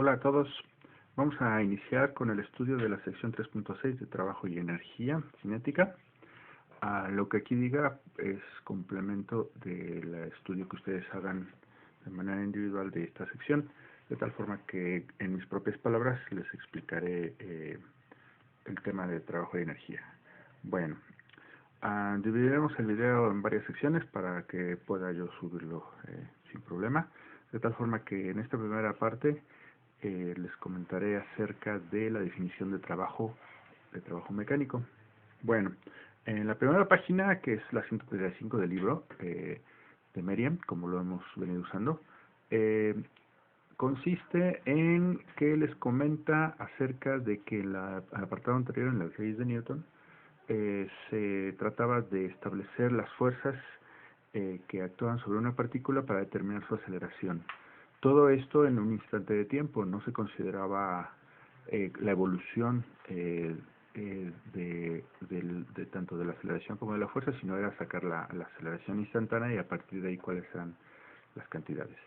Hola a todos. Vamos a iniciar con el estudio de la sección 3.6 de Trabajo y Energía Cinética. Lo que aquí diga es complemento del estudio que ustedes hagan de manera individual de esta sección, de tal forma que en mis propias palabras les explicaré el tema de trabajo y energía. Bueno, dividiremos el video en varias secciones para que pueda yo subirlo sin problema, de tal forma que en esta primera parte les comentaré acerca de la definición de trabajo mecánico. Bueno, en la primera página, que es la 135 del libro de Merriam, como lo hemos venido usando, consiste en que les comenta acerca de que en el apartado anterior, en las leyes de Newton, se trataba de establecer las fuerzas que actúan sobre una partícula para determinar su aceleración. Todo esto en un instante de tiempo, no se consideraba la evolución de tanto de la aceleración como de la fuerza, sino era sacar la aceleración instantánea y a partir de ahí cuáles eran las cantidades.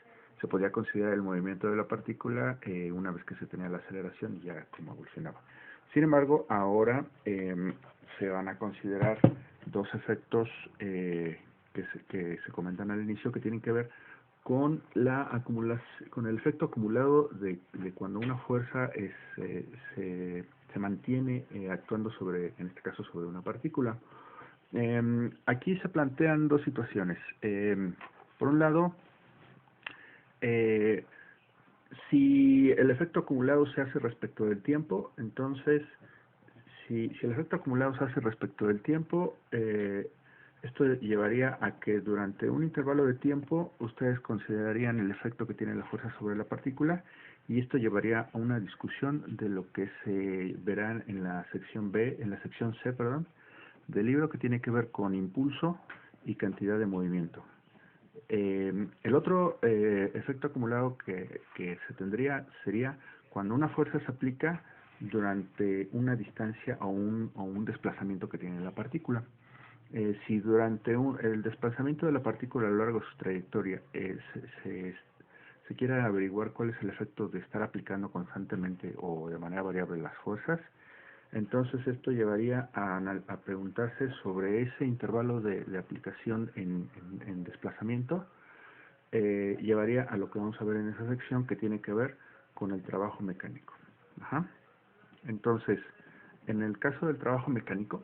Se podía considerar el movimiento de la partícula una vez que se tenía la aceleración y ya cómo evolucionaba. Sin embargo, ahora se van a considerar dos efectos que se comentan al inicio que tienen que ver con con el efecto acumulado de cuando una fuerza se mantiene actuando sobre, en este caso, sobre una partícula. Aquí se plantean dos situaciones. Por un lado, si el efecto acumulado se hace respecto del tiempo, entonces, si el efecto acumulado se hace respecto del tiempo, esto llevaría a que durante un intervalo de tiempo ustedes considerarían el efecto que tiene la fuerza sobre la partícula y esto llevaría a una discusión de lo que se verá en la sección C, perdón, del libro, que tiene que ver con impulso y cantidad de movimiento. El otro efecto acumulado que se tendría sería cuando una fuerza se aplica durante una distancia o un desplazamiento que tiene la partícula. Si durante el desplazamiento de la partícula a lo largo de su trayectoria se quiere averiguar cuál es el efecto de estar aplicando constantemente o de manera variable las fuerzas, entonces esto llevaría a preguntarse sobre ese intervalo de aplicación en desplazamiento, llevaría a lo que vamos a ver en esa sección, que tiene que ver con el trabajo mecánico. Ajá. Entonces, en el caso del trabajo mecánico,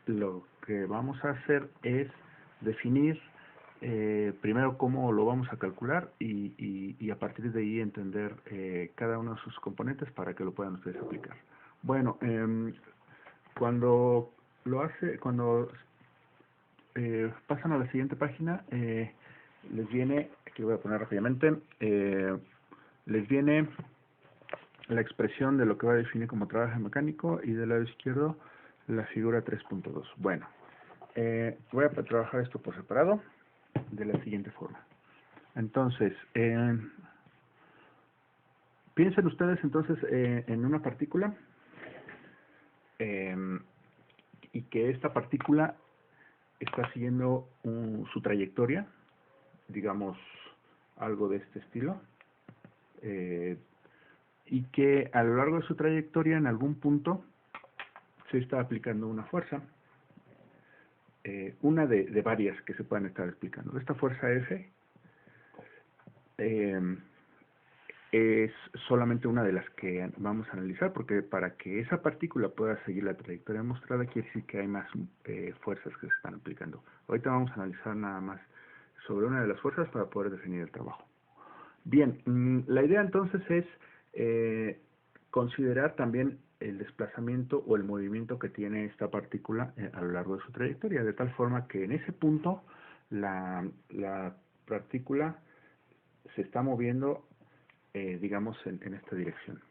lo que vamos a hacer es definir primero cómo lo vamos a calcular y a partir de ahí entender cada uno de sus componentes para que lo puedan ustedes aplicar. Bueno, cuando pasan a la siguiente página, les viene, aquí lo voy a poner rápidamente, les viene la expresión de lo que va a definir como trabajo mecánico y del lado izquierdo la figura 3.2. Bueno, voy a trabajar esto por separado de la siguiente forma. Entonces, piensen ustedes entonces en una partícula y que esta partícula está siguiendo su trayectoria, digamos algo de este estilo, y que a lo largo de su trayectoria en algún punto se está aplicando una fuerza, una de varias que se pueden estar explicando. Esta fuerza F es solamente una de las que vamos a analizar, porque para que esa partícula pueda seguir la trayectoria mostrada quiere decir que hay más fuerzas que se están aplicando. Ahorita vamos a analizar nada más sobre una de las fuerzas para poder definir el trabajo. Bien, la idea entonces es considerar también el desplazamiento o el movimiento que tiene esta partícula a lo largo de su trayectoria, de tal forma que en ese punto la partícula se está moviendo, digamos, en esta dirección.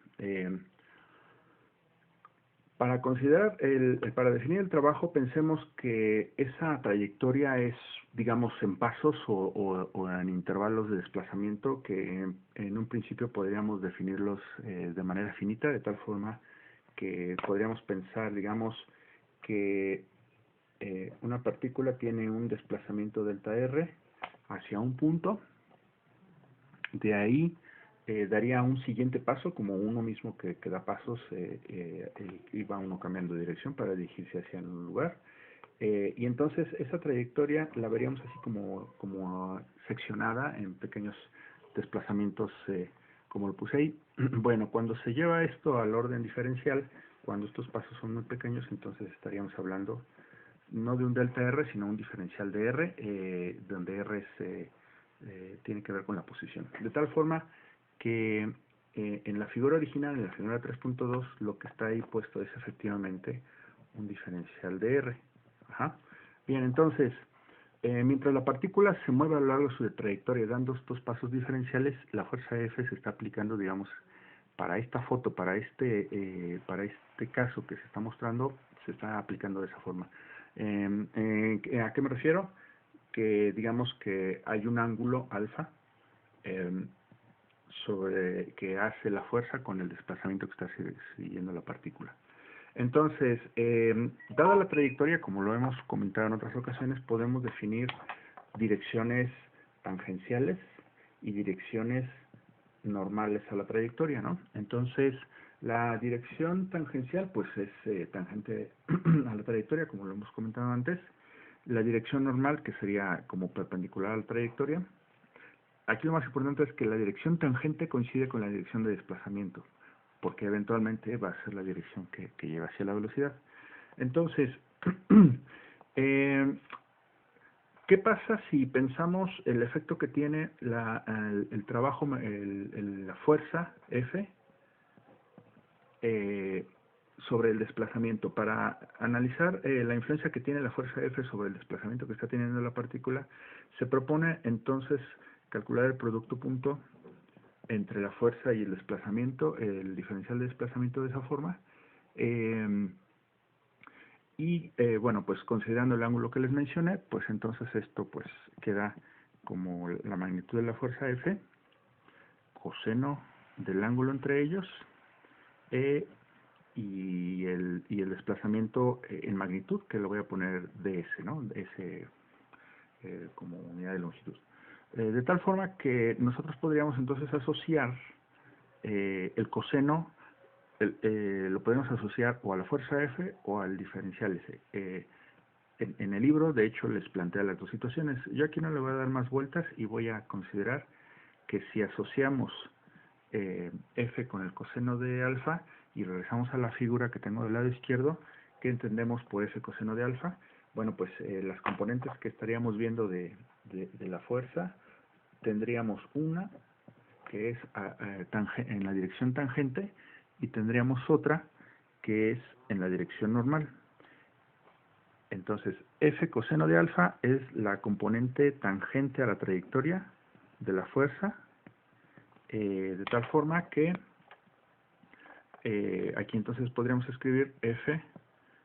Para definir el trabajo, pensemos que esa trayectoria es, digamos, en pasos o en intervalos de desplazamiento que en un principio podríamos definirlos de manera finita, de tal forma que podríamos pensar, digamos, que una partícula tiene un desplazamiento delta R hacia un punto De ahí daría un siguiente paso, como uno mismo que da pasos, y va uno cambiando de dirección para dirigirse hacia un lugar. Y entonces esa trayectoria la veríamos así como seccionada en pequeños desplazamientos, como lo puse ahí. Bueno, cuando se lleva esto al orden diferencial, cuando estos pasos son muy pequeños, entonces estaríamos hablando no de un delta R, sino un diferencial de R, donde R tiene que ver con la posición. De tal forma que en la figura original, en la figura 3.2, lo que está ahí puesto es efectivamente un diferencial de R. Ajá. Bien, entonces, mientras la partícula se mueve a lo largo de su trayectoria dando estos pasos diferenciales, la fuerza F se está aplicando, digamos, para esta foto, para este caso que se está mostrando, se está aplicando de esa forma. ¿A qué me refiero? Que digamos que hay un ángulo alfa eh, sobre que hace la fuerza con el desplazamiento que está siguiendo la partícula. Entonces, dada la trayectoria, como lo hemos comentado en otras ocasiones, podemos definir direcciones tangenciales y direcciones normales a la trayectoria, ¿no? Entonces, la dirección tangencial, pues es tangente a la trayectoria, como lo hemos comentado antes. La dirección normal, que sería como perpendicular a la trayectoria. Aquí lo más importante es que la dirección tangente coincide con la dirección de desplazamiento, porque eventualmente va a ser la dirección que lleva hacia la velocidad. Entonces, ¿qué pasa si pensamos el efecto que tiene el trabajo, la fuerza F sobre el desplazamiento? Para analizar la influencia que tiene la fuerza F sobre el desplazamiento que está teniendo la partícula, se propone entonces calcular el producto punto entre la fuerza y el desplazamiento, el diferencial de desplazamiento de esa forma. Bueno, pues considerando el ángulo que les mencioné, pues entonces esto pues queda como la magnitud de la fuerza F, coseno del ángulo entre ellos, y el desplazamiento en magnitud, que lo voy a poner ds, ¿no? S como unidad de longitud. De tal forma que nosotros podríamos entonces asociar el coseno, lo podemos asociar o a la fuerza F o al diferencial S. En el libro, de hecho, les plantea las dos situaciones. Yo aquí no le voy a dar más vueltas y voy a considerar que si asociamos F con el coseno de alfa y regresamos a la figura que tengo del lado izquierdo, ¿qué entendemos por F coseno de alfa? Bueno, pues las componentes que estaríamos viendo de la fuerza, tendríamos una que es en la dirección tangente y tendríamos otra que es en la dirección normal. Entonces, F coseno de alfa es la componente tangente a la trayectoria de la fuerza, de tal forma que aquí entonces podríamos escribir F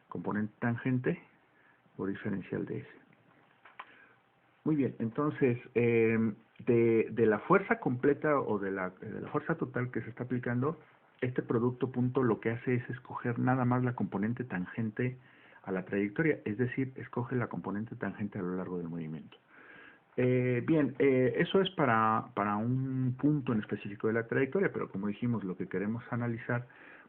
componente tangente por diferencial de S. Muy bien, entonces, de la fuerza completa o de la fuerza total que se está aplicando, este producto punto lo que hace es escoger nada más la componente tangente a la trayectoria, es decir, escoge la componente tangente a lo largo del movimiento. Bien, eso es para un punto en específico de la trayectoria, pero como dijimos, lo que queremos analizar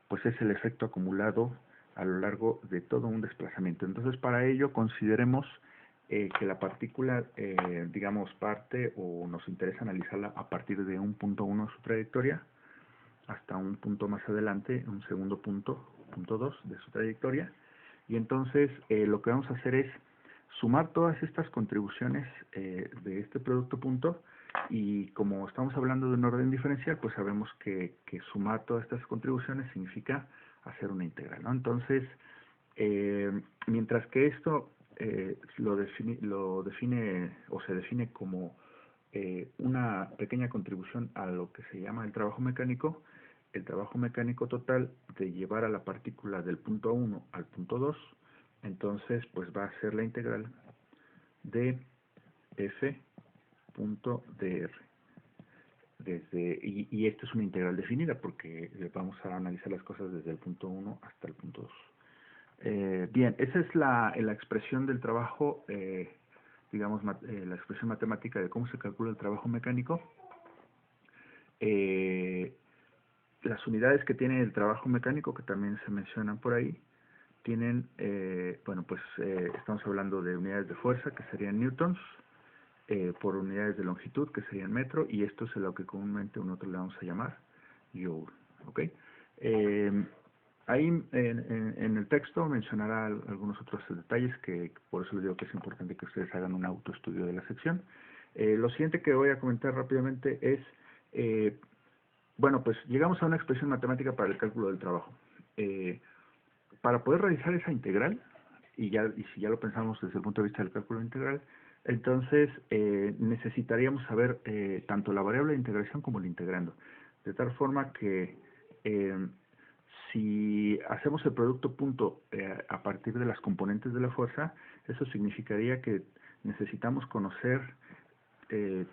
pues es el efecto acumulado a lo largo de todo un desplazamiento. Entonces, para ello consideremos que la partícula, digamos, parte o nos interesa analizarla a partir de un punto 1 de su trayectoria hasta un punto más adelante, un segundo punto, punto 2 de su trayectoria. Y entonces lo que vamos a hacer es sumar todas estas contribuciones de este producto punto, y como estamos hablando de un orden diferencial, pues sabemos que sumar todas estas contribuciones significa hacer una integral, ¿no? Entonces, mientras que esto lo define o se define como una pequeña contribución a lo que se llama el trabajo mecánico total de llevar a la partícula del punto 1 al punto 2, entonces pues va a ser la integral de f punto dr. Y esta es una integral definida porque vamos a analizar las cosas desde el punto 1 hasta el punto 2. Bien, esa es la expresión del trabajo, digamos, la expresión matemática de cómo se calcula el trabajo mecánico. Eh, las unidades que tiene el trabajo mecánico, que también se mencionan por ahí, tienen, estamos hablando de unidades de fuerza, que serían newtons, por unidades de longitud, que serían metro, y esto es lo que comúnmente nosotros le vamos a llamar joule, ¿ok? Ahí en el texto mencionará algunos otros detalles que por eso les digo que es importante que ustedes hagan un autoestudio de la sección. Lo siguiente que voy a comentar rápidamente es, pues llegamos a una expresión matemática para el cálculo del trabajo. Para poder realizar esa integral, y si ya lo pensamos desde el punto de vista del cálculo integral, entonces necesitaríamos saber tanto la variable de integración como el integrando, de tal forma que si hacemos el producto punto a partir de las componentes de la fuerza, eso significaría que necesitamos conocer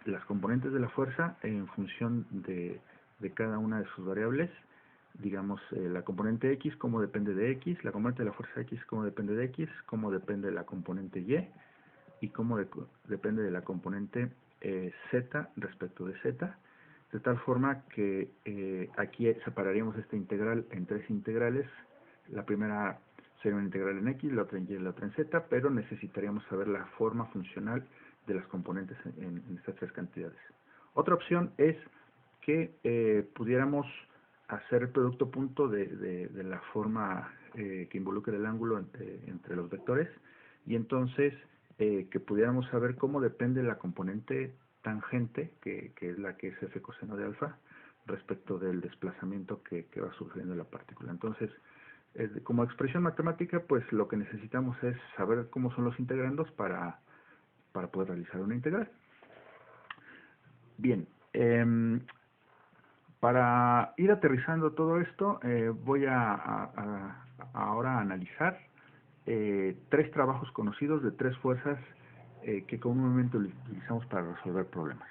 las componentes de la fuerza en función de cada una de sus variables. Digamos, la componente X, cómo depende de X, la componente de la fuerza X, cómo depende de X, cómo depende de la componente y cómo depende de la componente Z respecto de Z, de tal forma que aquí separaríamos esta integral en tres integrales. La primera sería una integral en X, la otra en Y y la otra en Z, pero necesitaríamos saber la forma funcional de las componentes en estas tres cantidades. Otra opción es que pudiéramos hacer el producto punto de la forma que involucre el ángulo entre los vectores, y entonces que pudiéramos saber cómo depende la componente tangente, que es la que es f coseno de alfa, respecto del desplazamiento que va sufriendo la partícula. Entonces, como expresión matemática, pues lo que necesitamos es saber cómo son los integrandos para poder realizar una integral. Bien, para ir aterrizando todo esto, voy ahora a analizar tres trabajos conocidos de tres fuerzas que comúnmente utilizamos para resolver problemas.